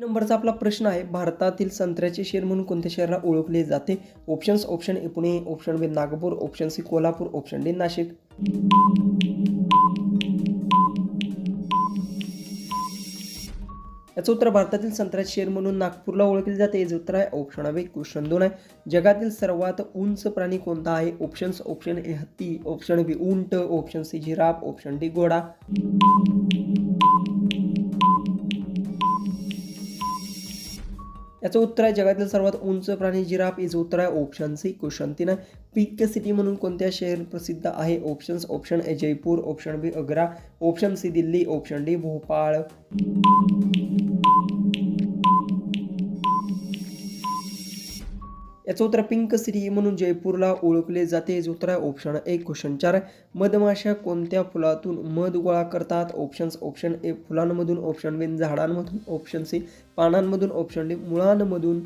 नंबरचा आपला प्रश्न आहे, भारतातील संत्र्याचे शहर म्हणून कोणत्या शहराला ओळखले जाते? Options: option A Pune, option B Nagpur, option C Kolhapur, option D Nashik. याचं उत्तर भारतातील संत्र्याचे शहर म्हणून नागपूरला ओळखले जाते. याचं उत्तर आहे ऑप्शन बी क्वेश्चन 2 आहे. जगातील सर्वात उंच प्राणी कोणता आहे? ऑप्शन्स: ऑप्शन ए हत्ती, ऑप्शन बी उंट, option C giraffe, option D घोडा. याचं उत्तर आहे जगातील सर्वात उंच प्राणी जिराफ. याचं उत्तर आहे ऑप्शन सी क्वेश्चन 3 आहे. पिंक सिटी म्हणून कोणत्या शहर प्रसिद्ध आहे? Options: option A Jaipur, option B Agra, option C Delhi, option D Bhopal. याचं उत्तर पिंक सिटी म्हणून जयपूरला ओळखले जाते. याचं उत्तर आहे ऑप्शन ए क्वेश्चन 4 आहे. मधमाशा कोणत्या फुलातून मध गोळा करतात? ऑप्शन्स: ऑप्शन ए फुलांमधून, ऑप्शन बी झाडांमधून, ऑप्शन सी पानांमधून, ऑप्शन डी मुळांमधून.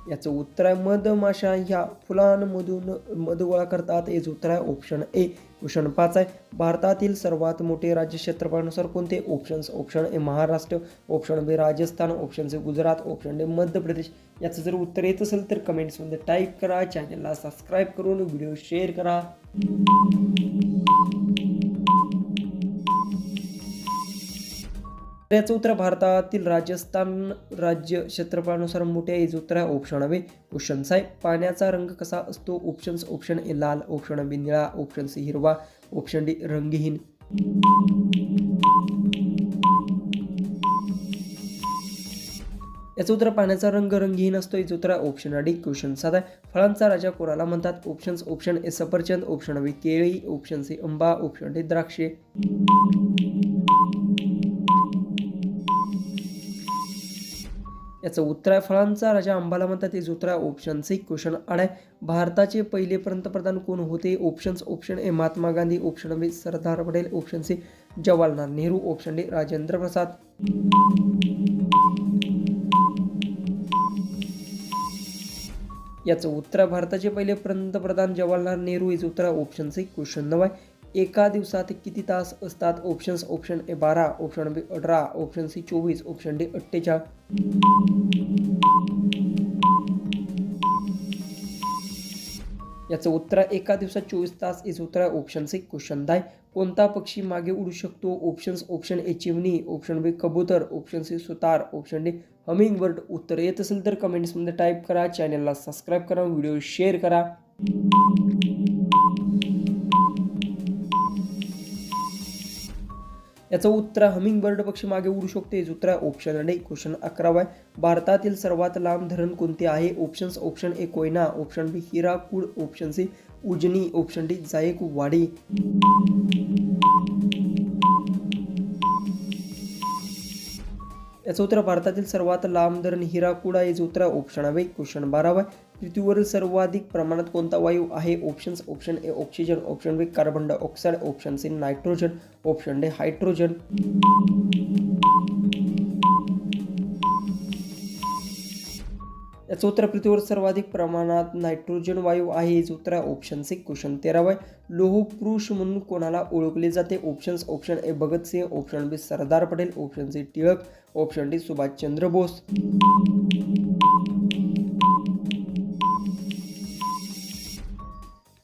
याचं उत्तर आहे मधमाशा ह्या फुलांमधून मध गोळा करतात. याचं उत्तर आहे ऑप्शन ए क्वेश्चन 5 आहे. भारतातील सर्वात मोठे राज्य क्षेत्रफळानुसार कोणते? Options: option A Maharashtra, option B Rajasthan, option C Gujarat, option D Madhya Pradesh. याचं जर उत्तर येत असेल तर कमेंट्समध्ये टाईप करा. चॅनलला सबस्क्राईब करून व्हिडिओ शेअर करा. याचं उत्तर भारतातील राजस्थान राज्य क्षेत्रफळानुसार मोठे. याचं उत्तर आहे ऑप्शन बी क्वेश्चन आहे. पाण्याचा रंग कसा असतो? ऑप्शन्स: ऑप्शन ए लाल, ऑप्शन बी निळा, ऑप्शन सी हिरवा, ऑप्शन डी रंगहीन. याचं उत्तर पाण्याचा रंग रंगहीन असतो. याचं उत्तर आहे ऑप्शन डी क्वेश्चन 7 आहे. फळांचा राजा कोणाला म्हणतात? ऑप्शन्स: ऑप्शन ए सफरचंद, ऑप्शन बी केळी, ऑप्शन सी आंबा, ऑप्शन डी द्राक्षे. याचं उत्तर आहे फळांचा राजा आंबाला म्हणतात. याचं उत्तर आहे ऑप्शन सी क्वेश्चन 8 आहे. भारताचे पहिले पंतप्रधान कोण होते? Options: option A Mahatma Gandhi, option B Sardar Patel, option C Jawaharlal Nehru, option D Rajendra Prasad. याचं उत्तर आहे भारताचे पहिले पंतप्रधान जवाहरलाल नेहरू. याचं उत्तर आहे ऑप्शन सी क्वेश्चन 9 आहे. एका दिवसात किती तास असतात? Options: option A 12, option B 18, option C 24, option D 48. याचं उत्तर आहे एका दिवसात 24 तास. याचं उत्तर आहे ऑप्शन सी क्वेश्चन 10. कोणता पक्षी मागे उडू शकतो? ऑप्शन्स: ऑप्शन ए चिमणी, ऑप्शन बी कबूतर, ऑप्शन सी सुतार, ऑप्शन डी हमिंग बर्ड. उत्तर येत असेल तर कमेंट्समध्ये टाईप करा. चॅनलला सबस्क्राईब करा, व्हिडिओ शेअर करा. याचं उत्तर हमिंग बर्ड पक्षी मागे उडू शकते. याचं उत्तर आहे ऑप्शन डी क्वेश्चन 11 आहे. भारतातील सर्वात लांब धरण कोणते आहे? Options: option A Koyna, option B Hirakud, option C Ujani, option D Jayakwadi. याचं उत्तर भारतातील सर्वात लांब धरण हिराकूड आहे. याचं उत्तर आहे ऑप्शन बी क्वेश्चन 12 आहे. पृथ्वीवरील सर्वाधिक प्रमाणात कोणता वायू आहे? Options: option A oxygen, option B carbon dioxide, option C nitrogen, option D hydrogen. याचं उत्तर पृथ्वीवर सर्वाधिक प्रमाणात नायट्रोजन वायू आहे. याचं उत्तर आहे ऑप्शन सी क्वेश्चन 13 आहे. लोहपुरुष म्हणून कोणाला ओळखले जाते? Options: option A Bhagat Singh, option B Sardar Patel, option C Tilak, option D Subhash Chandra Bose.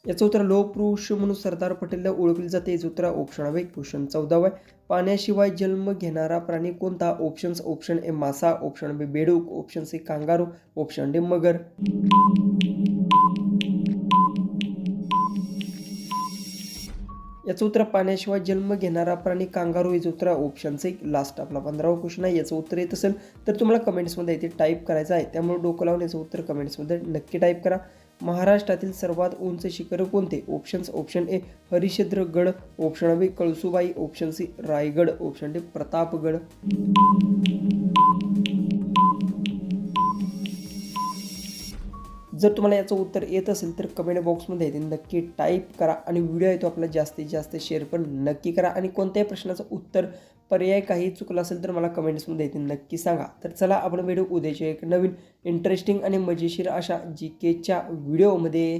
याचं उत्तर लोहपुरुष म्हणून सरदार पटेलला ओळखले जाते. याचं उत्तर ऑप्शन बी क्वेश्चन 14 आहे. पाण्याशिवाय जन्म घेणारा प्राणी कोणता? ऑप्शन्स: ऑप्शन ए मासा, ऑप्शन बी बेडूक, option C kangaroo, option D मगर. याचं उत्तर पाण्याशिवाय जन्म घेणारा प्राणी कांगारू. याचं उत्तर ऑप्शन सी. लास्ट आपला 15वा क्वेश्चन आहे. याचं उत्तर येत असेल तर तुम्हाला कमेंट्समध्ये इथे टाईप करायचं आहे. त्यामुळे डोकं लावून याचं उत्तर कमेंट्समध्ये नक्की टाईप करा. महाराष्ट्रातील सर्वात उंच शिखर कोणते? Options: option A Harishchandragad, option B Kalsubai, option C Raigad, option D Pratapgad. जर तुम्हाला याचं उत्तर येत असेल तर कमेंट बॉक्समध्ये ते नक्की टाईप करा. आणि व्हिडिओ आहे तो आपला जास्तीत जास्त शेअर पण नक्की करा. आणि कोणत्याही प्रश्नाचं उत्तर पर्याय काही चुकलं असेल तर मला कमेंट्समध्ये ते नक्की सांगा. तर चला आपण भेटू उद्याच्या एक नवीन इंटरेस्टिंग आणि मजेशीर अशा GKच्या व्हिडिओमध्ये.